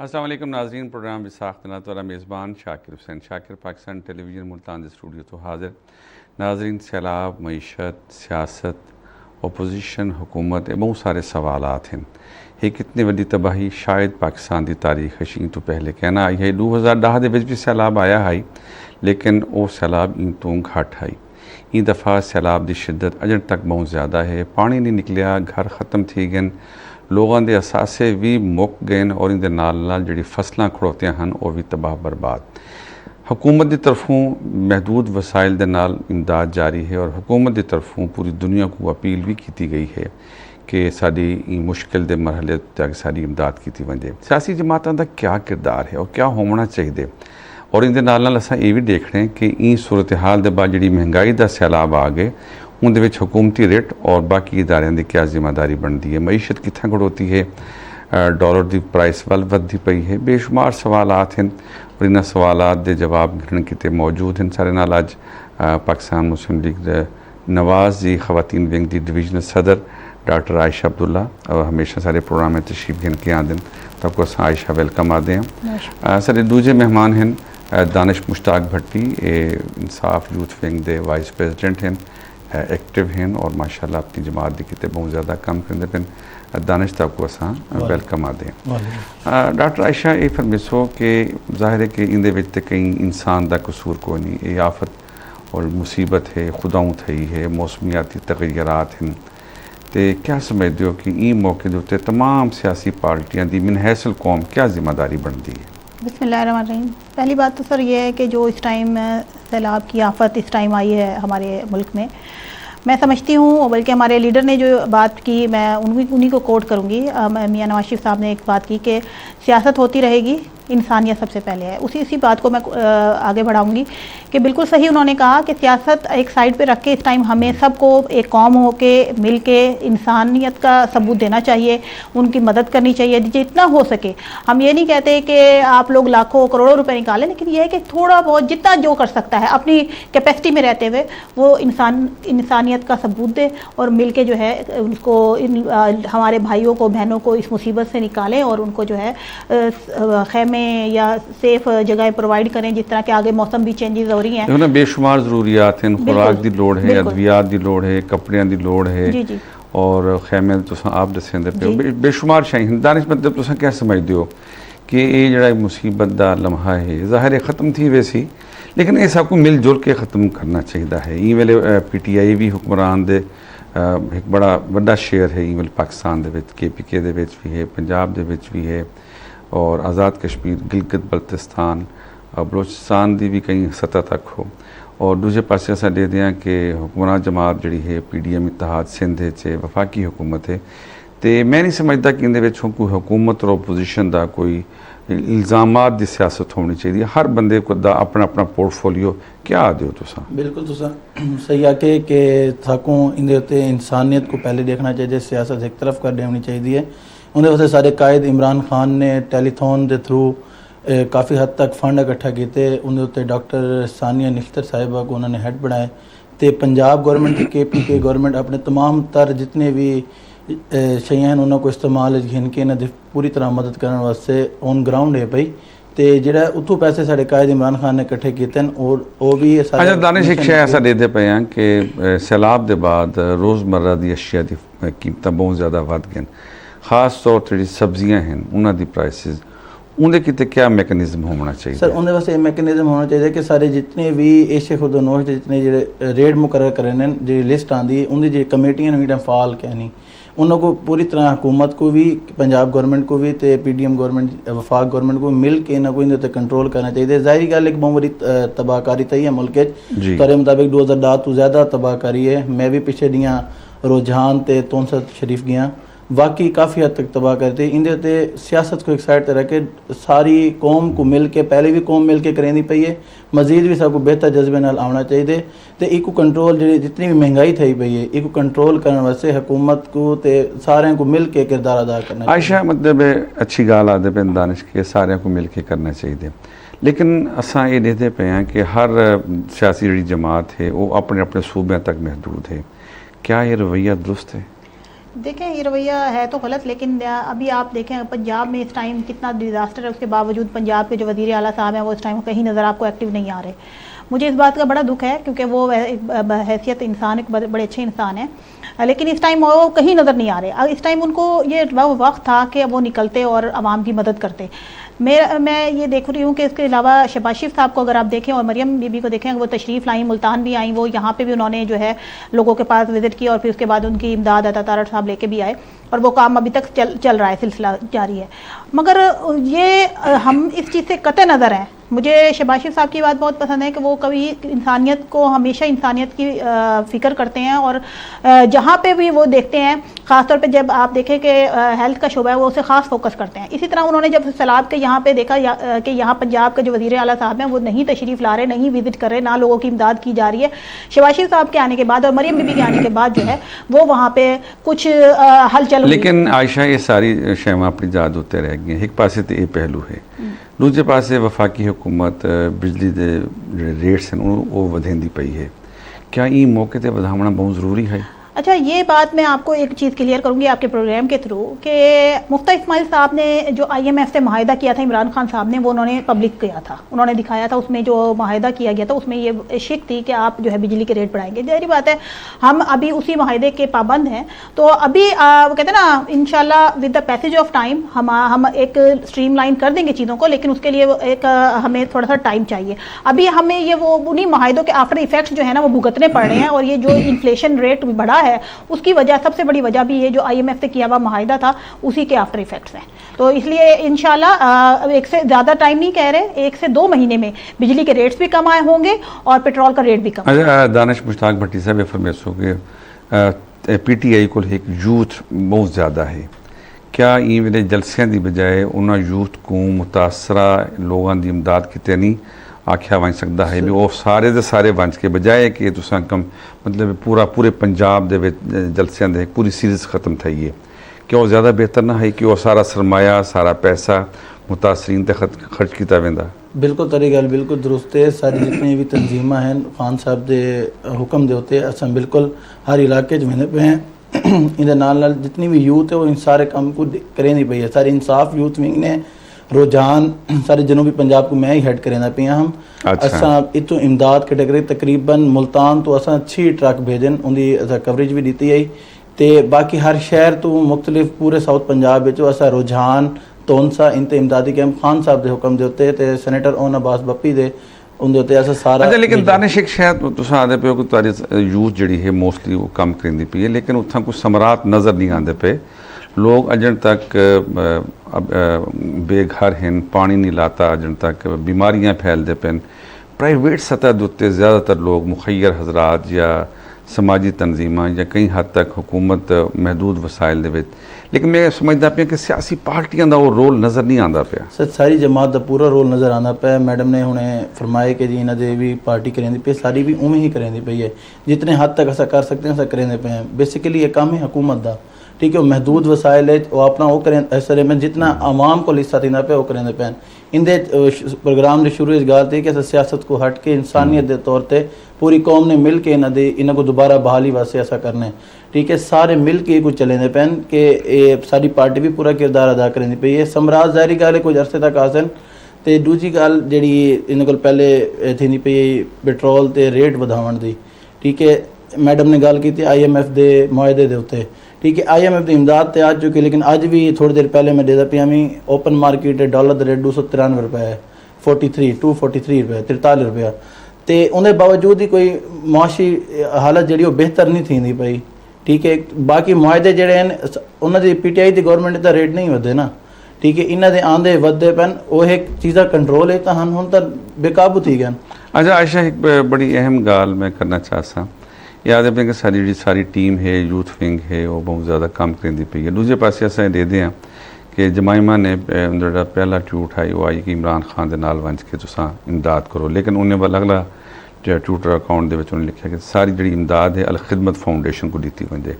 السلام علیکم ناظرین، پروگرام بساختنا تو میزبان شاکر حسین شاکر پاکستان ٹیلی ویژن ملتان دے اسٹوڈیو تو حاضر ناظرین سیلاب، معیشت، سیاست، اپوزیشن، حکومت بہت سارے سوالات ہیں۔ یہ کتنی وڈی تباہی شاید پاکستان دی تاریخ ہے تو پہلے کہنا آئی ہے 2010 دے بھی سیلاب آیا ہے، لیکن وہ سیلاب تو گھٹ آئی۔ این دفعہ سیلاب دی شدت اجن تک بہت زیادہ ہے، پانی نہیں نکلیا، گھر ختم تھی گئے، لوگوں دے اثاثے بھی مک گئے اور ان دے نال جڑی فصلاں کھڑوتیاں ہن وہ بھی تباہ برباد۔ حکومت دی طرفوں محدود وسائل دے نال امداد جاری ہے اور حکومت دی طرفوں پوری دنیا کو اپیل بھی کیتی گئی ہے کہ ساری مشکل دے مرحلے تک ساری امداد کیتی ونجے۔ سیاسی جماعتاں دا کیا کردار ہے اور کیا ہونا چاہیے، اور ان دے نال اساں یہ بھی دیکھ رہے ہیں کہ این صورتحال دے بعد جڑی مہنگائی دا سیلاب آ گئے، ان دے وچ حکومتی ریٹ اور باقی اداریاں دی کیا ذمہ داری بنتی ہے، معیشت کتھاں کھڑوتی ہے، ڈالر دی پرائس ودھی پئی ہے، بے شمار سوالات ہیں اور انہاں سوالات دے جواب گھن کتے موجود ہیں۔ سارے نال اج پاکستان مسلم لیگ نواز جی خواتین ونگ دی ڈویژنل صدر ڈاکٹر عائشہ عبداللہ اور ہمیشہ سارے پروگرام میں تشریف گھن کے آدھیں تو آپ کو عائشہ ویلکم آدھے ہیں۔ سارے دوجے مہمان ہیں دانش مشتاق بھٹی، انصاف یوتھ ونگ دے وائس پریزیڈنٹ ہیں، ایکٹیو ہیں اور ماشاءاللہ اپنی جماعت دی کتے بہت زیادہ کام کرتے پن۔ دانش تاب کو اساں ویلکم آدھیں۔ ڈاکٹر عائشہ یہ فرمیسو کہ ظاہر ہے کہ اندے وچ تے کئی انسان دا قصور کو نہیں، یہ آفت اور مصیبت ہے، خداؤں تھئی ہے، موسمیاتی تغیرات ہیں، تے کیا سمجھ دیو کہ این موقع دے تے تمام سیاسی پارٹیاں دی من حیث القوم کیا ذمہ داری بنتی ہے؟ بسم اللہ الرحمن الرحیم۔ پہلی بات تو سر یہ ہے کہ جو اس ٹائم سیلاب کی آفت اس ٹائم آئی ہے ہمارے ملک میں سمجھتی ہوں، بلکہ ہمارے لیڈر نے جو بات کی میں انہی کو کوٹ کروں گی، میاں نواز شریف صاحب نے ایک بات کی کہ سیاست ہوتی رہے گی، انسانیت سب سے پہلے ہے۔ اسی بات کو میں آگے بڑھاؤں گی کہ بالکل صحیح انہوں نے کہا کہ سیاست ایک سائڈ پہ رکھ کے اس ٹائم ہمیں سب کو ایک قوم ہو کے مل کے انسانیت کا ثبوت دینا چاہیے، ان کی مدد کرنی چاہیے جتنا ہو سکے۔ ہم یہ نہیں کہتے کہ آپ لوگ لاکھوں کروڑوں روپے نکالیں، لیکن یہ ہے کہ تھوڑا بہت جتنا جو کر سکتا ہے اپنی کیپیسٹی میں رہتے ہوئے وہ انسانیت کا ثبوت دے اور مل کے جو ہے اس کو ہمارے بھائیوں کو بہنوں کو اس مصیبت سے نکالیں اور ان کو جو ہے خیمے یا سیف جگہ پرووائڈ کریں، جس طرح کہ آگے موسم بھی چینجز ہو رہی ہیں۔ بے شمار ضروریات ہیں، خوراک دی لوڑ ہے، ادویات دی لوڑ ہے، کپڑیاں دی لوڑ ہے، اور خیمے تو آپ دسیں دے پہ بے شمار شاہیں۔ دانش مطلب تو کیا سمجھ دیو کہ یہ جڑا مصیبت دا لمحہ ہے ظاہر ہے ختم تھی ویسی، لیکن یہ سب کو مل جل کے ختم کرنا چاہیے ہے۔ این ویلے پی ٹی آئی بھی حکمران دے ایک بڑا شیئر ہے، این ویلے پاکستان دے وچ کے پی کے دے وچ بھی ہے، پنجاب دے وچ بھی ہے، اور آزاد کشمیر، گلگت بلتستان اور بلوچستان دی بھی کئی سطح تک ہو، اور دوسرے پاسے ایسا دے دیا کہ حکمران جماعت جڑی ہے پی ڈی ایم اتحاد سندھ ہے، وفاقی حکومت ہے، تے میں نہیں سمجھتا کہ اندے وچ کوئی حکومت اور اپوزیشن دا کوئی الزامات دی سیاست ہونی چاہیے، ہر بندے کو دا اپنا پورٹفولیو کیا دیو تساں؟ بالکل تساں صحیح آکے کہ تھاکوں اندے ہوتے انسانیت کو پہلے دیکھنا چاہیے، سیاست ایک طرف کر دینی چاہیے۔ اندے واسطے سارے قائد عمران خان نے ٹیلی تھون دے تھرو کافی حد تک فنڈ اکٹھا کیتے، اندے ہوتے ڈاکٹر ثانیہ نشتر صاحبہ کو انہوں نے ہیڈ بنائے، تے پنجاب گورنمنٹ کے پی کے گورنمنٹ اپنے تمام تر جتنے بھی شیئیں ہیں انہوں کو استعمال گھن کے انہیں پوری طرح مدد کرنے واسطے آن گراؤنڈ ہے پئی، تے جڑا اتھو پیسے سارے قائد عمران خان نے اکٹھے کیتے ہیں، اور وہ بھی اچھا دانش ایک شے ایسا دے پے ہیں کہ سیلاب دے بعد روزمرہ دی اشیاء دی قیمتاں بہت زیادہ ود گئیں، خاص طور تے سبزیاں ہیں انہاں دی پرائسز، اندے کتے کیا میکنزم ہونا چاہیے؟ سر اندے واسطے میکنزم ہونا چاہیے کہ سارے جتنے بھی ایشے خود و نوش جتنے جڑے ریٹ مقرر کرنے جی لسٹ آندی ہے اندی جی کمیٹیاں نے فعال کہنی انہوں کو پوری طرح حکومت کو بھی، پنجاب گورنمنٹ کو بھی تے پی ڈی ایم گورنمنٹ وفاق گورنمنٹ کو مل کے انہوں کو اندے تے کنٹرول کرنا چاہیے۔ ظاہری گل ایک بہت بڑی تباہ کاری تھی ہے ملک تارے مطابق 2010 تو زیادہ تباہ کاری ہے۔ میں بھی پیچھے دیاں رجحان تے تونست شریف گیا، واقعی کافی حد تک تباہ کرتے اندے تے سیاست کو ایک سائڈ تے رکھ کے ساری قوم کو مل کے، پہلے بھی قوم مل کے کریں پئی ہے، مزید بھی سب کو بہتر جذبے نال آنا چاہیے، تے ایک کو کنٹرول جتنی بھی مہنگائی تھی پئی ہے ایک کو کنٹرول کرنے واسطے حکومت کو تے سارے کو مل کے کردار ادا کرنا چاہیے۔ عائشہ مطلب اچھی گال آدھے پہ دانش کے سارے کو مل کے کرنا چاہیے، لیکن اساں یہ دیکھتے پہ ہیں کہ ہر سیاسی جڑی جماعت ہے وہ اپنے صوبے تک محدود ہے، کیا یہ رویہ درست ہے؟ دیکھیں یہ رویہ ہے تو غلط، لیکن ابھی آپ دیکھیں پنجاب میں اس ٹائم کتنا ڈیزاسٹر ہے، اس کے باوجود پنجاب کے جو وزیر اعلیٰ صاحب ہیں وہ اس ٹائم کہیں نظر آپ کو ایکٹیو نہیں آ رہے. مجھے اس بات کا بڑا دکھ ہے کیونکہ وہ حیثیت انسان ایک بڑے اچھے انسان ہیں، لیکن اس ٹائم وہ کہیں نظر نہیں آ رہے. اس ٹائم ان کو یہ وقت تھا کہ وہ نکلتے اور عوام کی مدد کرتے. میں یہ دیکھ رہی ہوں کہ اس کے علاوہ شہباز شریف صاحب کو اگر آپ دیکھیں اور مریم بی بی کو دیکھیں، وہ تشریف لائیں، ملتان بھی آئیں، وہ یہاں پہ بھی انہوں نے جو ہے لوگوں کے پاس وزٹ کی اور پھر اس کے بعد ان کی امداد عطا تارڑ صاحب لے کے بھی آئے اور وہ کام ابھی تک چل رہا ہے، سلسلہ جاری ہے. مگر یہ ہم اس چیز سے قطع نظر ہیں. مجھے شہباز شریف صاحب کی بات بہت پسند ہے کہ وہ کبھی انسانیت کو ہمیشہ انسانیت کی فکر کرتے ہیں اور جہاں پہ بھی وہ دیکھتے ہیں، خاص طور پہ جب آپ دیکھیں کہ ہیلتھ کا شعبہ ہے وہ اسے خاص فوکس کرتے ہیں. اسی طرح انہوں نے جب سیلاب کے یہاں پہ دیکھا کہ یہاں پنجاب کے جو وزیر اعلیٰ صاحب ہیں وہ نہیں تشریف لا رہے، نہیں وزٹ کر رہے، نہ لوگوں کی امداد کی جا رہی ہے. شہباز شریف صاحب کے آنے کے بعد اور مریم بی بی کے آنے کے بعد جو ہے وہ وہاں پہ کچھ ہلچل ہوئی. لیکن عائشہ یہ ساری شیواں اپنی یاد ہوتے رہ گئی. ایک پاسے تو یہ پہلو ہے، دوسرے پاسے وفاقی حکومت بجلی دے ریٹس ہیں وہ ودھیندی پئی ہے. کیا یہ موقع تے ودھاونا بہت ضروری ہے؟ اچھا، یہ بات میں آپ کو ایک چیز کلیئر کروں گی آپ کے پروگرام کے تھرو کہ مفتیٰ اسماعیل صاحب نے جو IMF سے معاہدہ کیا تھا عمران خان صاحب نے، وہ انہوں نے پبلک کیا تھا، انہوں نے دکھایا تھا. اس میں جو معاہدہ کیا گیا تھا اس میں یہ شک تھی کہ آپ جو ہے بجلی کے ریٹ بڑھائیں گے. ظاہری بات ہے ہم ابھی اسی معاہدے کے پابند ہیں. تو ابھی وہ کہتے ہیں نا انشاءاللہ with the passage of time ہم ایک اسٹریم لائن کر دیں گے چیزوں کو، لیکن اس کے لیے ایک ہمیں تھوڑا سا ٹائم چاہیے. ابھی ہمیں یہ وہ انہیں معاہدوں کے آفٹر ایفیکٹس جو ہے نا وہ بھگتنے پڑ رہے ہیں، اور یہ جو انفلیشن ریٹ بڑھا ہے اس کی سب سے بڑی وجہ بھی یہ جو IMF سے کیا ہوا معاہدہ تھا اسی کے آفٹر ایفیکٹس ہیں. تو اس لیے انشاءاللہ ایک سے زیادہ ٹائم نہیں کہہ رہے، 1 سے 2 مہینے میں بجلی کے ریٹس بھی کم آئے ہوں گے اور پیٹرول کا ریٹ بھی کم. دانش مشتاق بھٹی صاحب فرمیسو کہ PTI کو ایک یوتھ بہت زیادہ ہے. کیا یہ ویلے جلسیاں دی بجائے انہاں یوتھ کو متاثرہ لوگوں دی امداد کیتے نہیں آکھیا ون سکتا ہے بھی وہ سارے دے سارے ونچ کے بجائے کہ تساں کم مطلب پورے پنجاب دے جلسیاں دے پوری سیریز ختم تھئی ہے؟ کہ وہ زیادہ بہتر نہ ہے کہ وہ سارا سرمایہ سارا پیسہ متاثرین تے خرچ کیتا ویندا؟ بالکل تری گل بالکل درست ہے. ساری جتنی بھی تنظیماں ہیں خان صاحب دے حکم دے ہوتے اساں بالکل ہر علاقے میں پہ ہیں. ان نال جتنی بھی یوتھ ہے وہ ان سارے کام کو کریں نہیں پئی ہے. سارے انصاف یوتھ ونگ نے رجحان سارے جنوبی پنجاب کو میں ہی ہیڈ کریں پیا. ہم اساں اتوں امداد کیٹیگری تقریباً ملتان تو اساں 6 ٹرک بھیجن ان دی کوریج بھی دیتی ہے. تے باقی ہر شہر تو مختلف پورے ساؤتھ پنجاب وچ اساں رجحان تونسا انتے امدادی کیمپ خان صاحب دے حکم دے ہوتے تے سینیٹر اون عباس بپی دے ان دے ہوتے ایسا سارا. اچھا، لیکن دانش ایک شاید تساں آدھے پہ ہو کہ تاری یوتھ جڑی ہے موسٹلی وہ کم کریندی پئی ہے، لیکن اتھاں کچھ ثمرات نظر نہیں آندے پہ. لوگ اجن تک بے گھر ہیں، پانی نہیں لاتا، اجن تک بیماریاں پھیل دے پین. پرائیویٹ سطح دوتے زیادہ تر لوگ مخیر حضرات یا سماجی تنظیماں یا کئی حد تک حکومت محدود وسائل دے وچ، لیکن میں سمجھدا پیا کہ سیاسی پارٹیاں دا وہ رول نظر نہیں آندا پیا. ساری جماعت دا پورا رول نظر آنا پیا. میڈم نے ہنے فرمائے کہ جی انہاں دے بھی پارٹی کریندی پئی، ساری بھی اوویں ہی کریندی پئی ہے. جتنے حد تک اسا کر سکتے ہیں اسا کریندے پئے ہیں. بیسیکلی یہ کام ہے حکومت دا، ٹھیک ہے. وہ محدود وسائل ہے وہ اپنا وہ کریں ایسے میں جتنا عوام کو حصہ دینا پہ وہ کریں پہ. ان دے پروگرام دے شروع اس گال تھی کہ سیاست کو ہٹ کے انسانیت دے طور تے پوری قوم نے مل کے انہاں کو دوبارہ بحالی واسطے ایسا کرنے، ٹھیک ہے. سارے مل کے کچھ چلیں دے پین کہ ساری پارٹی بھی پورا کردار ادا کریں پئی ہے. سمراج ظاہری گل ہے کچھ عرصے تک آسن. تے دوسری گل جڑی انہاں کول پہلے تھینی پئی پیٹرول تے ریٹ ودھاون دی، ٹھیک ہے. میڈم نے گل کی تھی IMF دے معاہدے دے ہوتے، ٹھیک ہے. IMF دی امداد تے آ چکی، لیکن اج بھی تھوڑی دیر پہلے میں دے دا پیا میں open market dollar the rate 293 روپے ہے، 243 روپے 43 روپیہ. تے ان دے باوجود ہی کوئی معاشی حالت جڑی وہ بہتر نہیں تھیندی پئی، ٹھیک ہے. باقی معاہدے جڑے ہیں انہاں دی PTI the government the rate نہیں ودے نا، ٹھیک ہے. انہاں دے آندے ودے پن وہ ایک چیزا کنٹرول ہے تا ہن تک بے قابو تھی گئے. اچھا عائشہ، ایک بڑی اہم گال میں کرنا چاہتا ہوں. یاد ہے کہ ساری ٹیم ہے یوتھ ونگ ہے وہ بہت زیادہ کام کریندی پئی ہے. دوسرے پاسے اساں دے دیں کہ جمائمہ نے جڑا پہلا ٹویٹ آئی وہ آئی کہ عمران خان دے نال ونج کے تساں امداد کرو، لیکن انہیں اگلا جو ٹویٹر اکاؤنٹ دے وچ انہیں لکھا کہ ساری جڑی امداد ہے الخدمت فاؤنڈیشن کو دیتی ویندے.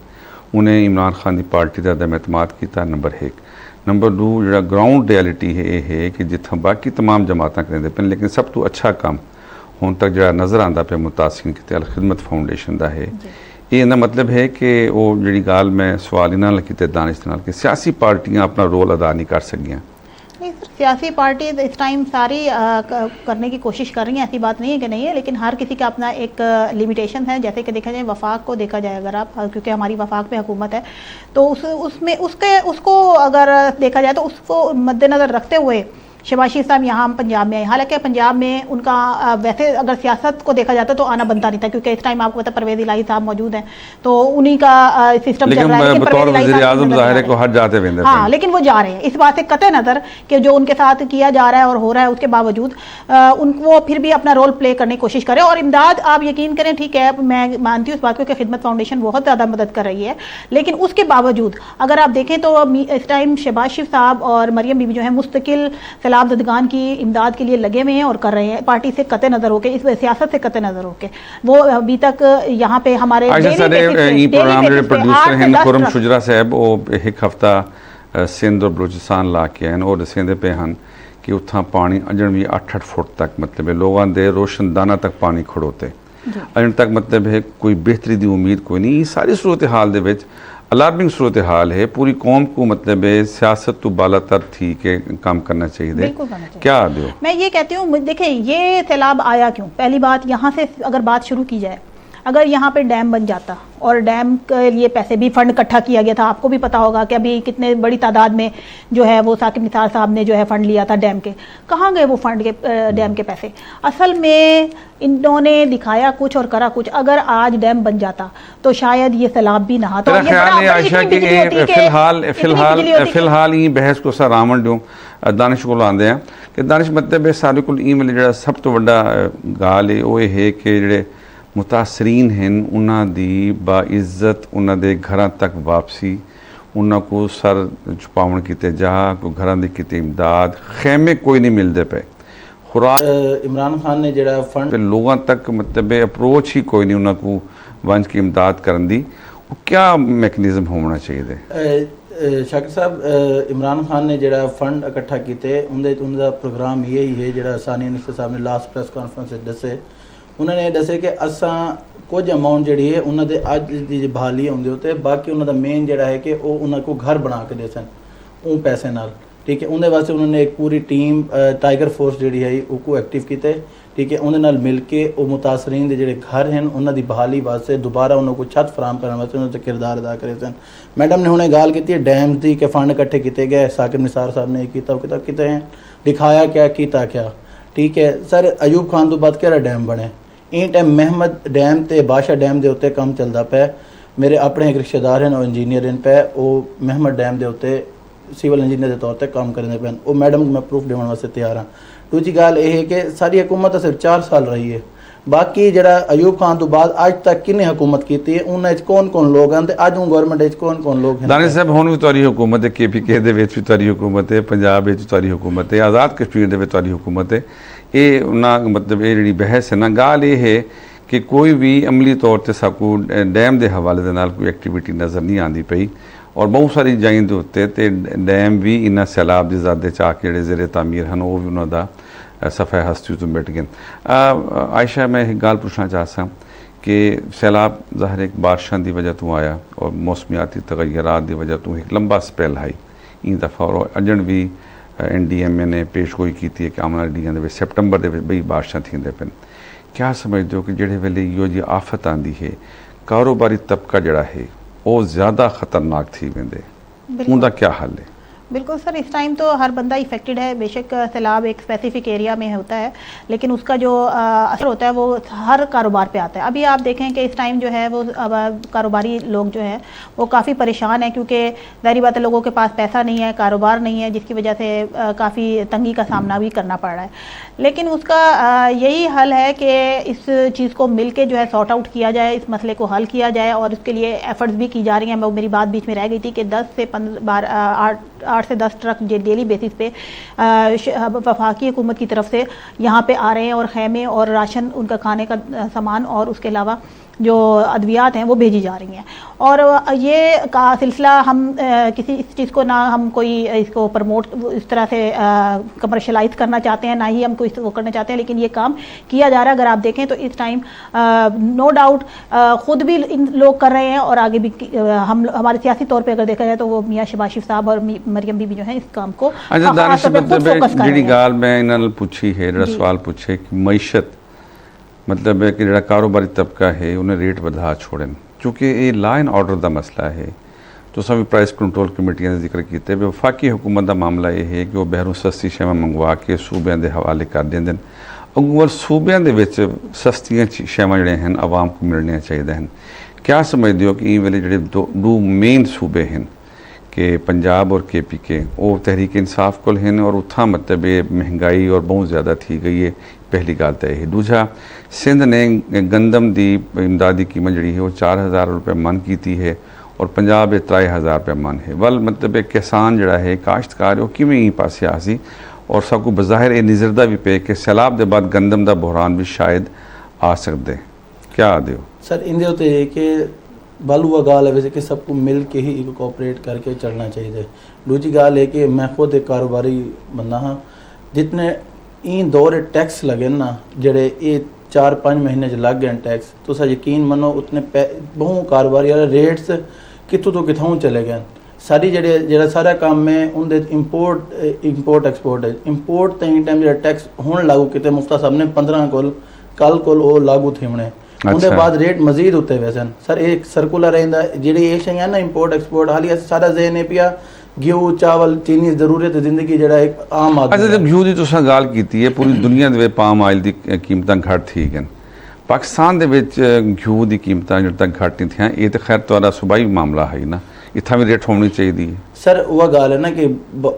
انہیں عمران خان دی پارٹی دا عدم اعتماد کیتا. نمبر 1. نمبر 2 جڑا گراؤنڈ ریالٹی ہے یہ ہے کہ جتھاں باقی تمام جماعتاں کریندے پن، لیکن سب تو اچھا کام ہون تک جڑا نظر آندا پہ متاثرین کیتے الخدمت فاؤنڈیشن دا ہے. یہ نہ مطلب ہے کہ وہ جڑی گال میں سوال ہی نہ لکھتے دانش نال کہ سیاسی پارٹیاں اپنا رول ادا نہیں کر سکیاں. نہیں سر، سیاسی پارٹی اس ٹائم ساری کرنے کی کوشش کر رہی ہیں، ایسی بات نہیں ہے کہ نہیں ہے، لیکن ہر کسی کا اپنا ایک لیمیٹیشن ہے. جیسے کہ دیکھا جائے وفاق کو دیکھا جائے اگر آپ، کیونکہ ہماری وفاق میں حکومت ہے، تو اس کو اگر دیکھا جائے تو اس کو مد نظر رکھتے ہوئے شہباز شریف صاحب یہاں پنجاب میں آئے. حالانکہ پنجاب میں ان کا ویسے اگر سیاست کو دیکھا جاتا تو آنا بنتا نہیں تھا، کیونکہ اس ٹائم آپ کو پتا پرویز الہی صاحب موجود ہیں تو انہی کا سسٹم چل رہا ہے. لیکن بطور وزیر اعظم ظاہر ہے کو ہر جاتے ہوئے، ہاں، لیکن وہ جا رہے ہیں. اس بات سے قطع نظر کہ جو ان کے ساتھ کیا جا رہا ہے اور ہو رہا ہے، اس کے باوجود ان کو پھر بھی اپنا رول پلے کرنے کی کوشش کریں. اور امداد آپ یقین کریں، ٹھیک ہے میں مانتی ہوں اس بات کو کہ خدمت فاؤنڈیشن بہت زیادہ مدد کر رہی ہے، لیکن اس کے باوجود اگر آپ دیکھیں تو اس ٹائم شہباز شریف صاحب اور مریم بی بی جو ہے مستقل سیلاب زدگان کی امداد کے لیے لگے ہوئے ہیں اور کر رہے ہیں، پارٹی سے قطع نظر ہو کے، اس سیاست سے قطع نظر ہو کے. وہ ابھی تک یہاں پہ ہمارے پروڈیوسر ہیں خرم شجرا صاحب وہ ایک ہفتہ سندھ اور بلوچستان لا کے ہیں اور دسیں پہ ہیں کہ اتھاں پانی اجن بھی 8-8 فٹ تک مطلب ہے لوگوں دے روشن دانہ تک پانی کھڑوتے اجن تک مطلب ہے کوئی بہتری دی امید کوئی نہیں. یہ ساری صورتحال دے وچ الارمنگ صورتحال ہے. پوری قوم کو مطلب ہے سیاست تو بالا تر تھی کہ کام کرنا چاہیے. کیا دیو میں یہ کہتی ہوں، دیکھیں یہ سیلاب آیا کیوں؟ پہلی بات یہاں سے اگر بات شروع کی جائے، اگر یہاں پہ ڈیم بن جاتا اور ڈیم کے لیے پیسے بھی فنڈ اکٹھا کیا گیا تھا، آپ کو بھی پتا ہوگا کہ ابھی کتنے بڑی تعداد میں جو ہے وہ ثاقب نثار صاحب نے جو ہے فنڈ لیا تھا ڈیم کے، کہاں گئے وہ فنڈ کے ڈیم کے پیسے؟ اصل میں انہوں نے دکھایا کچھ اور کرا کچھ. اگر آج ڈیم بن جاتا تو شاید یہ سیلاب بھی نہ آتا. میرا خیال ہے عائشہ کہ فی الحال یہ بحث کو سا رامن ڈیوں دانش کو لاندے ہیں کہ دانش مطلب ہے سارے کو ای میل جڑا سب تو بڑا گال ہے وہ ہے کہ جڑے متاثرین ہیں انہاں دی باعزت انہاں دے گھراں تک واپسی، انہاں کو سر چھپاون کیتے جا کو گھراں دی کیتے امداد، خیمے کوئی نہیں ملدے پے. خوراک عمران خان نے جڑا فنڈ لوگاں تک مطلب اپروچ ہی کوئی نہیں انہاں کو ونج کی امداد کرن دی. کیا میکنزم ہونا چاہیے؟ شاکر صاحب عمران خان نے جڑا فنڈ اکٹھا کیتے ان دا پروگرام یہی ہے جڑا ثانیہ نشتر صاحب نے لاسٹ پریس کانفرنس دسے. انہوں نے دسے کہ اساں کچھ اماؤنٹ جڑی ہے انہوں نے اج دی بحالی ہوندے ہوتے، باقی انہوں دا مین جڑا ہے کہ وہ انہوں کو گھر بنا کے دے سن اون پیسے نال. ٹھیک ہے، اندر واسطے انہوں نے ایک پوری ٹیم ٹائیگر فورس جڑی ہے وہ کو ایکٹیو کیتے. ٹھیک ہے، اندر نال مل کے وہ متاثرین دے جڑے گھر ہیں انہوں دی بحالی واسطے دوبارہ انہوں کو چھت فراہم کرنے واسطے انہوں نے کردار ادا کرے سن. میڈم نے انہیں گال کی ڈیم دی کہ فنڈ اکٹھے کیتے گئے، ثاقب نثار صاحب نے کیتے ہیں، دکھایا کیا کیتا کیا. ٹھیک ہے سر، ایوب خان تو بعد کہڑا ڈیم بنے؟ این ٹائم محمد ڈیم تے بادشاہ ڈیم دے ہوتے کام چلتا پہ. میرے اپنے ایک رشتہ دار ہیں اور انجینئر ہیں پہ، وہ محمد ڈیم دے ہوتے سیول انجینئر کے طور پہ کام کرنے پہ. وہ میڈم میں پروف دینے واسطے تیار ہاں. دوسری گل یہ ہے کہ ساری حکومت صرف 4 سال رہی ہے، باقی جڑا ایوب خان تو بعد اج تک کنے حکومت کیتی ہے انہاں وچ کون کون لوگ ہیں تے اج ہوں گورنمنٹ وچ کون کون لوگ ہیں؟ دانش صاحب ہن بھی تاری حکومت ہے، کے پی کے دے وچ بھی تاری حکومت ہے، پنجاب وچ تاری حکومت ہے، آزاد کشمیر دے وچ تاری حکومت ہے. یہ انہاں مطلب یہ جڑی بحث ہے نا گال یہ ہے کہ کوئی بھی عملی طور تے ساکو ڈیم دے حوالے دے نال کوئی ایکٹیویٹی نظر نہیں آندی پئی. اور بہت ساری جائیں دے ہوتے تے ڈیم بھی انہاں سیلاب دے زیادہ چاہ کے جڑے زیر تعمیر ہیں وہ بھی انہاں دا صفحہ ہستی تو مٹ گئے. عائشہ میں ایک گال پوچھنا چاہتا ہوں کہ سیلاب ظاہر ایک بارشاں دی وجہ تو آیا اور موسمیاتی تغیرات دی وجہ تو ایک لمبا سپیل آئی این دفعہ. اور اجن بھی این ڈی ایم اے نے پیش گوئی کی ہے کہ آمنا ڈیاں دے سپٹمبر دے بئی بارشاں تھیں دے پن. کیا سمجھتے ہو کہ جڑے ویلے یہ جی آفت آندی ہے کاروباری طبقہ جڑا ہے وہ زیادہ خطرناک تھی ویندے، ان دا کیا حل ہے؟ بالکل سر، اس ٹائم تو ہر بندہ افیکٹڈ ہے. بے شک سیلاب ایک اسپیسیفک ایریا میں ہوتا ہے لیکن اس کا جو اثر ہوتا ہے وہ ہر کاروبار پہ آتا ہے. ابھی آپ دیکھیں کہ اس ٹائم جو ہے وہ کاروباری لوگ جو ہیں وہ کافی پریشان ہیں، کیونکہ ظاہری بات ہے لوگوں کے پاس پیسہ نہیں ہے، کاروبار نہیں ہے، جس کی وجہ سے کافی تنگی کا سامنا بھی کرنا پڑ رہا ہے. لیکن اس کا یہی حل ہے کہ اس چیز کو مل کے جو ہے سارٹ آؤٹ کیا جائے، اس مسئلے کو حل کیا جائے اور اس کے لیے ایفرٹس بھی کی جا رہی ہیں. میری بات بیچ میں رہ گئی تھی کہ 8 سے 10 ٹرک ڈیلی بیسس پہ وفاقی حکومت کی طرف سے یہاں پہ آ رہے ہیں اور خیمے اور راشن ان کا کھانے کا سامان اور اس کے علاوہ جو ادویات ہیں وہ بھیجی جا رہی ہیں. اور یہ کا سلسلہ ہم کسی اس چیز کو نہ ہم کوئی اس کو پروموٹ اس طرح سے کمرشلائز کرنا چاہتے ہیں، نہ ہی ہم کو اس وہ کرنا چاہتے ہیں، لیکن یہ کام کیا جا رہا ہے. اگر آپ دیکھیں تو اس ٹائم نو ڈاؤٹ خود بھی ان لوگ کر رہے ہیں، اور آگے بھی ہم ہمارے سیاسی طور پہ اگر دیکھا جائے تو وہ میاں شہباز شریف صاحب اور مریم بی بی جو ہیں اس کام کو خاص طور پہ خود فوکس کر رہے ہیں. گال میں انہوں نے پوچھی ہے جڑا سوال پوچھے کہ معیشت مطلب ہے کہ جڑا کاروباری طبقہ ہے انہیں ریٹ بدھا چھوڑیں، چونکہ یہ لا اینڈ آرڈر دا مسئلہ ہے. تو سب پرائس کنٹرول کمیٹیاں نے ذکر کیتے بھی وفاقی حکومت دا معاملہ یہ ہے کہ وہ بہروں سستی شیواں منگوا کے صوبیاں دے حوالے کر دیں. اگر صوبیاں دے وچ سستیاں شیواں جڑے ہیں عوام کو ملنے چاہیے ہیں. کیا سمجھ دیو کہ یہ ویلے جڑے دو مین صوبے ہیں کہ پنجاب اور کے پی کے وہ تحریک انصاف کول ہیں، اور اتھاں مطلب یہ مہنگائی اور بہت زیادہ تھی گئی ہے. پہلی گال تو یہ دوجا سندھ نے گندم دی امدادی قیمت جڑی ہے وہ 4000 روپے من کیتی ہے، اور پنجاب 3000 روپے من ہے. ول مطلب کسان جڑا ہے کاشتکار وہ کیویں ہی پاسے آسی، اور سب کو بظاہر یہ نظردہ بھی پہ کہ سیلاب دے بعد گندم دا بحران بھی شاید آ سکتے. کیا دیو سر اندے ہوتے ہے کہ بالوا گال ہے ویسے کہ سب کو مل کے ہی کوآپریٹ کر کے چلنا چاہیے. دوسری گال ہے کہ میں خود ایک کاروباری بندہ ہاں، جتنے این دور ٹیکس لگے نا جڑے یہ 4-5 مہینے لگ گئے ٹیکس، تو سر یقین منو اتنے بہت کاروباری ریٹس کتوں تو کتوں چلے گئے. ساری جڑا سارا کام میں اندر امپورٹ ایکسپورٹ ہے. امپورٹ تین ٹائم جڑا ٹیکس ہون لاگو کیتے مفتی صاحب نے 15 کل وہ لاگو تھے ہونے اندر بعد ریٹ مزید ہوتے ہوئے سن. سر ایک سرکولر رہتا جی یہ شاید نا امپورٹ ایکسپورٹ حالی سارا ذہن ہے پیا گیہوں چاول چینی ضرورت زندگی جڑا ایک عام آدمی. اچھا جب گھیو دی تساں گال کیتی ہے پوری دنیا دے پام آئل دی قیمتاں گھٹ تھی گئن، پاکستان دے وچ گھیو دی قیمتاں جڑ تک گھٹ نہیں تھیاں. یہ تو خیر تہاڈا صوبائی معاملہ ہے نا، اتھا بھی ریٹ ہونی چاہیے. سر وہ گال ہے نا کہ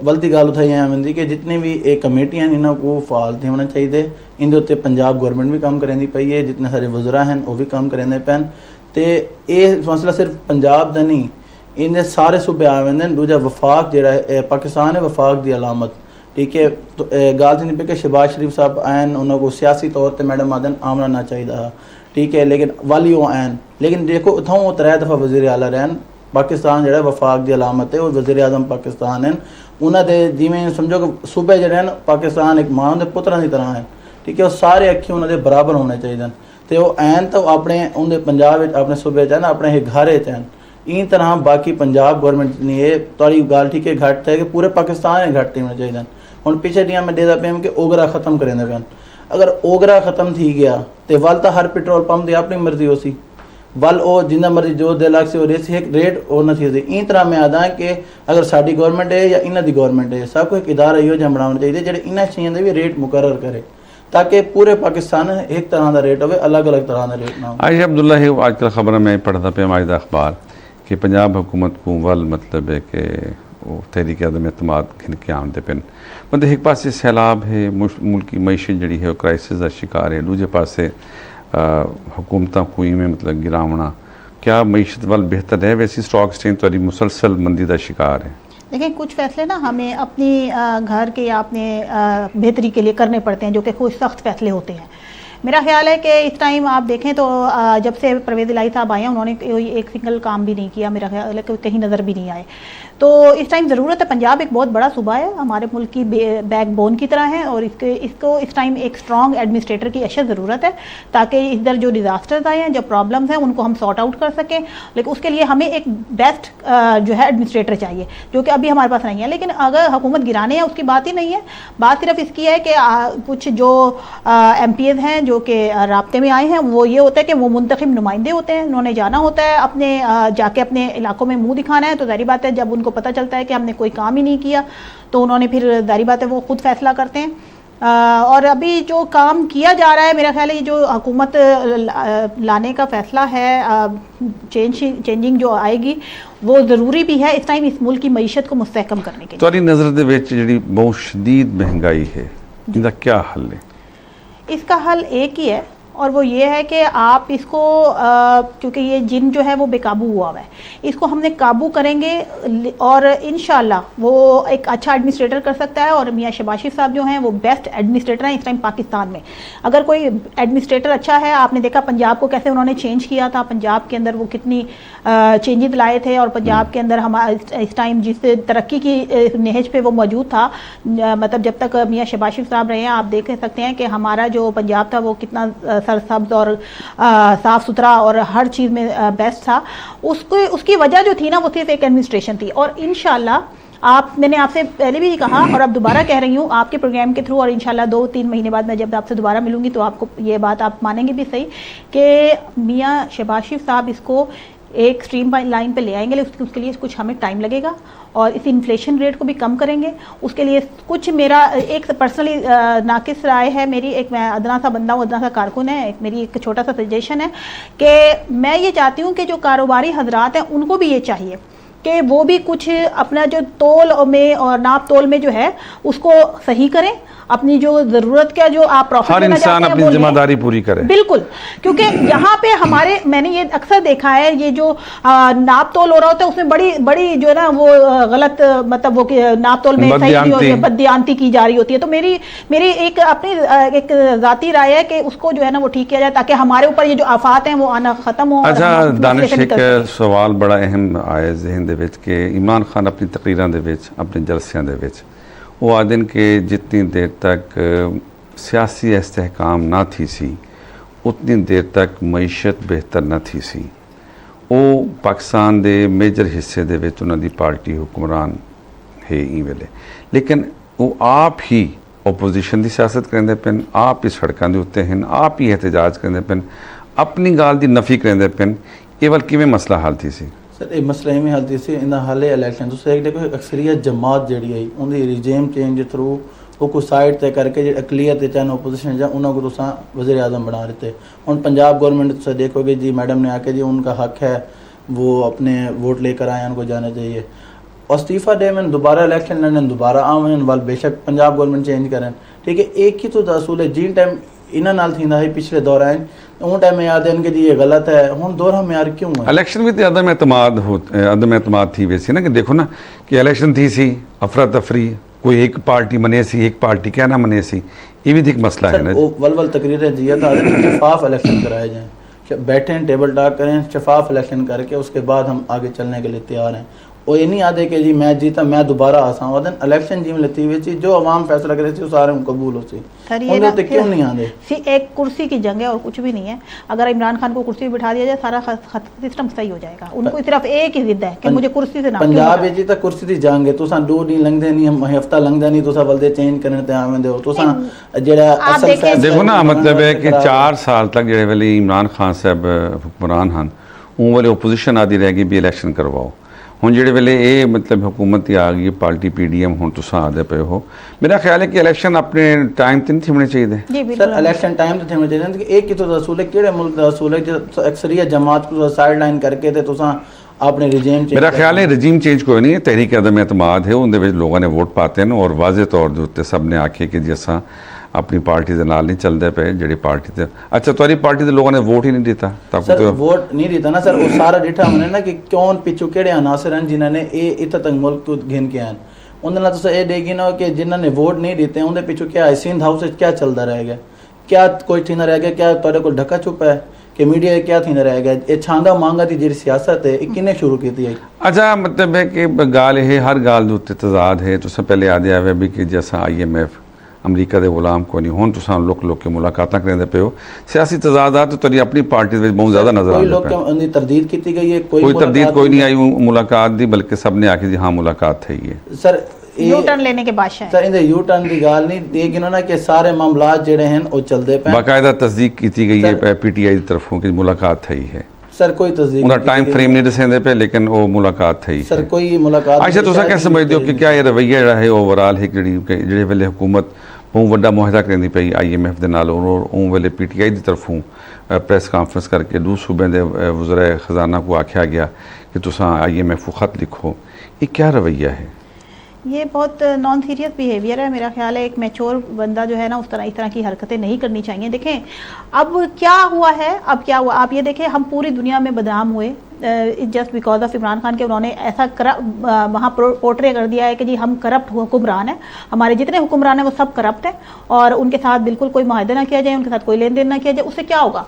بلتی گال اتھائی آمدی کہ جتنی بھی ایک کمیٹیاں انہوں کو فعال تھی ہونا چاہیے. ان دے پنجاب گورنمنٹ بھی کام کریں دی پئی ہے، جتنے سارے وزراء ہیں وہ بھی کام کریں دے پین. تے یہ مسئلہ صرف پنجاب دا نہیں، ان سارے صوبے آمدے ہیں. دوجا وفاق جڑا ہے پاکستان ہے وفاق دی علامت. ٹھیک ہے، تو گال نہیں پہ کہ شہباز شریف صاحب آئین انہوں کو سیاسی طور تے میڈم آدن آمنا نہ چاہیے تھا. ٹھیک ہے، لیکن والی وہ آئین لیکن دیکھو اتھاؤں وہ 3 دفعہ وزیر اعلیٰ رہن. پاکستان جڑا وفاق دی علامت ہے، اور وزیر اعظم پاکستان ہیں. انہوں دے جیویں سمجھو کہ صوبے جڑے ہیں پاکستان ایک ماں دے پتراں دی طرح ہیں. ٹھیک ہے، وہ سارے اکھی انہوں دے برابر ہونے چاہیے. تو وہ عین تو اپنے اندر پنجاب اپنے صوبے چاہیں اپنے گھر چاہیں این طرح باقی پنجاب گورنمنٹ نہیں ہے. تاری گال ٹھیک ہے گھٹ ہے کہ پورے پاکستان گھٹ ہونے چاہیے. ہوں پیچھے دیا میں دے دا پہ کہ اوگرا ختم کریں پہ. اگر اوگرا ختم تھی گیا تو ول تو ہر پیٹرول پمپ کی اپنی مرضی ہو سی، ول وہ جنہ مرضی جو 2 لاکھ سے ہو رہی سی ایک ریٹ ہونا چاہیے. این طرح میں آدھا ہے کہ اگر ساری گورنمنٹ ہے یا انہوں دی گورنمنٹ ہے سب کو ایک ادارہ یہ جہاں بنانا چاہیے جڑے انہیں چیزوں کے بھی ریٹ مقرر کرے تاکہ پورے پاکستان ایک طرح کا ریٹ ہوئے، الگ الگ طرح کا ریٹ نہ ہو. عائشہ عبداللہ ہے آج کل خبر میں پڑھتا پہ ماجدہ اخبار کہ پنجاب حکومت کو ول مطلب ہے کہ وہ تحریک عدم اعتماد کھن کے آمدے پن مطلب ایک پاسے سیلاب ہے، ملکی معیشت جڑی ہے وہ کرائسس کا شکار ہے، دوسرے پاسے حکومتاں کوئی میں مطلب گراونا. کیا معیشت وال بہتر ہے؟ ویسی اسٹاک ایکسچینج تاری مسلسل مندی کا شکار ہے. دیکھیں کچھ فیصلے نا ہمیں اپنی گھر کے یا اپنے بہتری کے لیے کرنے پڑتے ہیں جو کہ کچھ سخت فیصلے ہوتے ہیں. میرا خیال ہے کہ اس ٹائم آپ دیکھیں تو جب سے پرویز الہی صاحب آئے ہیں انہوں نے ایک سنگل کام بھی نہیں کیا، میرا خیال ہے کہ کہیں نظر بھی نہیں آئے. تو اس ٹائم ضرورت ہے، پنجاب ایک بہت بڑا صوبہ ہے، ہمارے ملک کی بیک بون کی طرح ہے، اور اس کو اس ٹائم ایک اسٹرانگ ایڈمنسٹریٹر کی اشد ضرورت ہے تاکہ ادھر جو ڈیزاسٹرز آئے ہیں، جو پرابلمز ہیں ان کو ہم سارٹ آؤٹ کر سکیں. لیکن اس کے لیے ہمیں ایک بیسٹ جو ہے ایڈمنسٹریٹر چاہیے جو کہ ابھی ہمارے پاس نہیں ہے. لیکن اگر حکومت گرانے ہیں اس کی بات ہی نہیں ہے، بات صرف اس کی ہے کہ کچھ جو ایم پی ایز ہیں جو کہ رابطے میں آئے ہیں وہ یہ ہوتا ہے کہ وہ منتخب نمائندے ہوتے ہیں، انہوں نے جانا ہوتا ہے اپنے جا کے اپنے علاقوں میں منہ دکھانا ہے. تو ظاہری بات ہے جب ان کو پتہ چلتا ہے کہ ہم نے کوئی کام ہی نہیں کیا تو انہوں نے پھر ظاہری بات ہے وہ خود فیصلہ کرتے ہیں. اور ابھی جو کام کیا جا رہا ہے میرا خیال ہے یہ جو حکومت لانے کا فیصلہ ہے چینجنگ جو آئے گی وہ ضروری بھی ہے اس ٹائم اس ملک کی معیشت کو مستحکم کرنے کے لیے. تاری نظر دے وچ جڑی بہت شدید مہنگائی ہے ان کا کیا حل ہے؟ اس کا حل ایک ہی ہے اور وہ یہ ہے کہ آپ اس کو کیونکہ یہ جن جو ہے وہ بے قابو ہوا ہے، اس کو ہم نے قابو کریں گے اور انشاءاللہ وہ ایک اچھا ایڈمنسٹریٹر کر سکتا ہے. اور میاں شہباز شریف صاحب جو ہیں وہ بیسٹ ایڈمنسٹریٹر ہیں اس ٹائم پاکستان میں. اگر کوئی ایڈمنسٹریٹر اچھا ہے، آپ نے دیکھا پنجاب کو کیسے انہوں نے چینج کیا تھا، پنجاب کے اندر وہ کتنی چینجز لائے تھے، اور پنجاب کے اندر ہمارا اس ٹائم جس ترقی کی نہج پہ وہ موجود تھا، مطلب جب تک میاں شہباز شریف صاحب رہے ہیں آپ دیکھ سکتے ہیں کہ ہمارا جو پنجاب تھا وہ کتنا سرسبز اور صاف ستھرا اور ہر چیز میں بیسٹ تھا. اس کی وجہ جو تھی نا وہ صرف ایک ایڈمنسٹریشن تھی. اور انشاءاللہ میں نے آپ سے پہلے بھی کہا اور اب دوبارہ کہہ رہی ہوں آپ کے پروگرام کے تھرو، اور انشاءاللہ 2-3 مہینے بعد میں جب آپ سے دوبارہ ملوں گی تو آپ کو یہ بات آپ مانیں گے بھی صحیح کہ میاں شہباز شریف صاحب اس کو ایک سٹریم لائن پہ لے آئیں گے. اس کے لیے کچھ ہمیں ٹائم لگے گا اور اس انفلیشن ریٹ کو بھی کم کریں گے. اس کے لیے کچھ میرا ایک پرسنلی ناقص رائے ہے میری، ایک میں ادنا سا بندہ ہوں، ادنا سا کارکن ہے، ایک میری ایک چھوٹا سا سجیشن ہے کہ میں یہ چاہتی ہوں کہ جو کاروباری حضرات ہیں ان کو بھی یہ چاہیے کہ وہ بھی کچھ اپنا جو تول میں اور ناپ تول میں جو ہے اس کو صحیح کریں. اپنی جو ضرورت کا جو آپ پروفٹ ہر انسان اپنی ذمہ داری پوری کرے. بالکل، کیونکہ یہاں پہ میں نے یہ اکثر دیکھا ہے یہ جو ناپ تول ہو رہا ہوتا ہے اس میں بڑی بڑی جو ہے نا وہ غلط مطلب وہ ناپ تول میں بددیانتی کی جا رہی ہوتی ہے. تو میری ایک اپنی ایک ذاتی رائے ہے کہ اس کو جو ہے نا وہ ٹھیک کیا جائے تاکہ ہمارے اوپر یہ جو آفات ہیں وہ آنا ختم ہو. اچھا دانش، ایک سوال بڑا اہم آیا ذہن دے وچ کہ عمران خان اپنی تقریراں دے وچ اپنے جلسیاں دے وچ وہ آدن کہ جتنی دیر تک سیاسی استحکام نہ تھی سی اتنی دیر تک معیشت بہتر نہ تھی سی. وہ پاکستان دے میجر حصے دے وچ انہاں دی پارٹی حکمران ہے ای ویلے، لیکن وہ آپ ہی اپوزیشن دی سیاست کرندے پن، آپ ہی سڑکاں دے اتتے ہیں، آپ ہی احتجاج کرندے پن، اپنی گال دی نفی کرندے پن. یہ ول کیویں مسئلہ حل تھی سی؟ سر یہ مسئلہ میں حل تھی سی ان حالے الیکشن تو ایک دیکھو اکثریت جماعت جڑی ہے ان دی ریجیم چینج تھرو وہ کوئی سائڈ تے کر کے جی اقلیت چاہے اپوزیشن جا انہوں کو تساں وزیر اعظم بنا دیتے. ہن پنجاب گورنمنٹ سے دیکھو گے جی میڈم نے آ کے جی ان کا حق ہے وہ اپنے ووٹ لے کر آئیں، ان کو جانا چاہیے. استعفیٰ دے میں دوبارہ الیکشن لڑنے دوبارہ آئیں وال بے شک پنجاب گورنمنٹ چینج کریں. ٹھیک ہے، ایک ہی تو اصول ہے جن ٹائم انہاں نال تھیندا ہے پچھلے دور آئیں ان ٹائم میں یاد ہے کہ جی یہ غلط ہے. ہن دور ہم یار کیوں ہے الیکشن بھی عدم اعتماد تھی ویسی نا کہ دیکھو نا کہ الیکشن تھی سی افراتفری، کوئی ایک پارٹی منے سی ایک پارٹی کیا نہ منے سی، یہ بھی ایک مسئلہ ہے نا. ول تقریریں دیا تھا شفاف الیکشن کرائے جائیں، بیٹھیں ٹیبل ٹاک کریں شفاف الیکشن کر کے اس کے بعد ہم آگے چلنے کے لیے تیار ہیں. وہ یہ نہیں آتے کہ جی میں جیتا میں دوبارہ آساں ودن الیکشن جی میں لیتی ہوئی تھی جو عوام فیصلہ کرے تھی وہ سارے قبول ہو سی. کیوں نہیں آتے؟ ایک کرسی کی جنگ ہے اور کچھ بھی نہیں ہے. اگر عمران خان کو کرسی بٹھا دیا جائے سارا سسٹم صحیح ہو جائے گا. ان کو صرف ایک ہی ضد ہے کہ مجھے کرسی سے نہ. پنجاب جی تک کرسی دی جنگ ہے، تساں 2 دن لنگدے نہیں ہفتہ لنگدا نہیں تساں ولدے چینج کرنے تے آویں ہو. تساں جڑا اصل فیصلہ دیکھو نا مطلب ہے کہ 4 سال تک جڑے ویلے عمران خان صاحب حکمران ہن اون والے اپوزیشن آدھی رہ گئی بھی الیکشن کرواؤ. ہوں جڑے ویلے یہ مطلب حکومت ہی آ گئی پارٹی پی ڈی ایم ہوں تساں آدھے پے ہو. میرا خیال ہے کہ الیکشن اپنے ٹائم تے نہیں تھمنے چاہیے. سر الیکشن ٹائم تے تھمنے چاہیے. ایک ہی تو اصول ہے کیڑے ملک دا اصول ہے جو اکثریت جماعت کو سائیڈ لائن کر کے تے تساں اپنے رجیم چینج. میرا خیال ہے رجیم چینج کوئی نہیں ہے، تحریک عدم اعتماد ہے. ان دے وچ لوگاں نے ووٹ پاتے ہیں اور واضح طور دے اوتے سب نے آکھے کہ جی اساں اپنی پارٹی دے نال نہیں چلدے پے جڑی پارٹی تے. اچھا تہاڈی پارٹی دے لوگوں نے ووٹ ہی نہیں دیتا. سر ووٹ نہیں دیتا نا سر، وہ سارا ڈیٹا ہم نے نا کہ کون پچھو کیڑے عناصر ہیں جنہوں نے اتنا تک ملک کو گھن کے آئے. انہوں نے تو یہ دے گی نا کہ جنہوں نے ووٹ نہیں دیتے اندر پچھو کیا ہے سندھ ہاؤس کیا چلتا رہے گا، کیا کوئی تھی نہ رہ گیا، کیا تھوڑے کو ڈھکا چھپا ہے کہ میڈیا کیا تھی نہ رہ گیا. یہ چھانگا مانگا دی جی سیاست ہے یہ کنے شروع کی تھی. اچھا مطلب ہے کہ گال ہے ہر گال دے تضاد ہے. تو سب پہلے یاد آیا بھی کہ جیسا IMF امریکہ دے غلام کو نہیں ہوں تساں لوک کے ملاقاتاں کرندے پے ہو. سیاسی تضادات تو تیری اپنی پارٹی وچ بہت زیادہ نظر آندے پے. کوئی لوگ تردید کیتی گئی ہے، کوئی تردید کوئی نہیں آئی ملاقات دی، بلکہ سب نے آکھے جی ہاں ملاقات تھی ہے. سر یو ٹرن لینے کے بادشاہ سر اندے یو ٹرن دی گال نہیں دے گی نا کہ سارے معاملات جڑے ہیں وہ چلدے پے. باقاعدہ تصدیق کیتی گئی ہے PTI دی طرفوں کہ ملاقات تھی ہے. سر کوئی تصدیق انہاں ٹائم فریم نہیں دسیندے پے لیکن وہ ملاقات تھی. سر کوئی ملاقات. اچھا تساں کیا سمجھدے ہو کہ کیا یہ رویہ جڑا ہے اوورال ہے جڑے ویلے حکومت بہت وڈا معاہدہ کرنی پئی IMF دے نال اور اون ویلے PTI دی طرفوں پریس کانفرنس کر کے 2 صوبے دے وزرائے خزانہ کو آکھیا گیا کہ تساں IMF کو خط لکھو، یہ کیا رویہ ہے؟ یہ بہت نان سیریس بیہیویئر ہے میرا خیال ہے. ایک میچور بندہ جو ہے نا اس طرح کی حرکتیں نہیں کرنی چاہیے. دیکھیں اب کیا ہوا ہے, اب کیا ہوا آپ یہ دیکھیں, ہم پوری دنیا میں بدنام ہوئے just because of Imran Khan کے. انہوں نے ایسا وہاں پورٹرے کر دیا ہے کہ جی ہم کرپٹ حکمران ہیں, ہمارے جتنے حکمران ہیں وہ سب کرپٹ ہیں اور ان کے ساتھ بالکل کوئی معاہدہ نہ کیا جائے, ان کے ساتھ کوئی لین دین نہ کیا جائے. اس سے کیا ہوگا,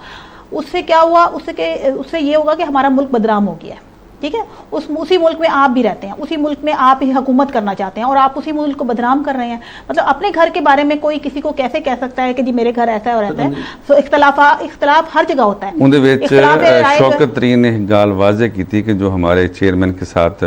اس سے کیا ہوا, اس سے یہ ہوگا کہ ہمارا ملک بدنام ہو گیا ہے. ٹھیک ہے, اسی ملک میں آپ بھی رہتے ہیں, اسی ملک میں آپ ہی حکومت کرنا چاہتے ہیں اور آپ اسی ملک کو بدنام کر رہے ہیں. مطلب اپنے گھر کے بارے میں کوئی کسی کو کیسے کہہ سکتا ہے کہ جی میرے گھر ایسا ہے اور ایسا ہے. سو اختلاف ہر جگہ ہوتا ہے. اندے وچ شوکت ترین نے گال واضح کی تھی کہ جو ہمارے چیئرمین کے ساتھ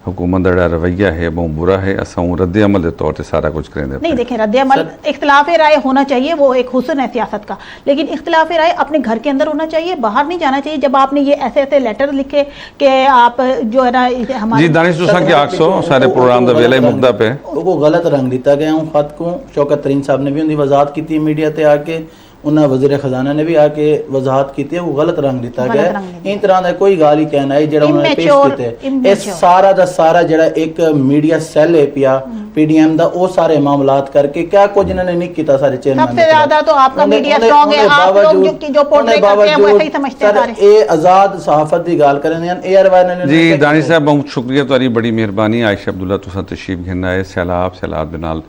حکومت کا رویہ ہے بہت برا ہے, اساں رد عمل کے طور پہ سارا کچھ کریں دے. نہیں دیکھیں, رد عمل اختلاف رائے ہونا چاہیے, وہ ایک حسن ہے سیاست کا, لیکن اختلاف رائے اپنے گھر کے اندر ہونا چاہیے, باہر نہیں جانا چاہیے. جب آپ نے یہ ایسے لیٹر لکھے کہ آپ جو ہے نا ہمارے جی دانش دوستاں کی آکسو سارے پروگرام دا ویلے مقدہ پہ وہ غلط رنگ دیتا گیا ہوں خط کو. شوکت ترین صاحب نے بھی ان کی وضاحت کی تھی میڈیا تے آ کے, انہاں وزیر خزانہ نے بھی آ کے وضاحت کی تھی, وہ غلط رنگ دیتا گیا. ان طرح دا کوئی گال ہی کہنا ہے جڑا انہوں نے پیش کیتے. اس سارا دا سارا جڑا ایک میڈیا سیل ہے پیا پی ڈی ایم دا, وہ سارے معاملات کر کے کیا کچھ انہوں نے نہیں کیتا. سارے چیئرمین سب سے زیادہ تو آپ کا میڈیا سٹرونگ ہے, آپ لوگ جو پورٹریٹ کرتے ہیں وہ ایسے ہی سمجھتے ہیں سارے. اے آزاد صحافت دی گال کرنے ہیں اے آر وائی نے. جی دانش صاحب بہت شکریہ, تاری بڑی مہربانی. عائشہ عبداللہ تساں تشریف گھن آئے. سیلاب دے نال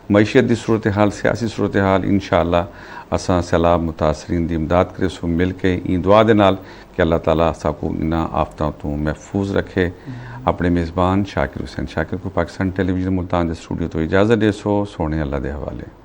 معیشت دی صورتحال, سیاسی صورتحال, انشاءاللہ اساں سیلاب متاثرین دی امداد کرے سو مل کے این دعا دے نال کہ اللہ تعالیٰ اساں کو انہاں آفتاں تو محفوظ رکھے. اپنے میزبان شاکر حسین شاکر کو پاکستان ٹیلی ویژن ملتان دے اسٹوڈیو تو اجازت دے سو, سونے اللہ دے حوالے.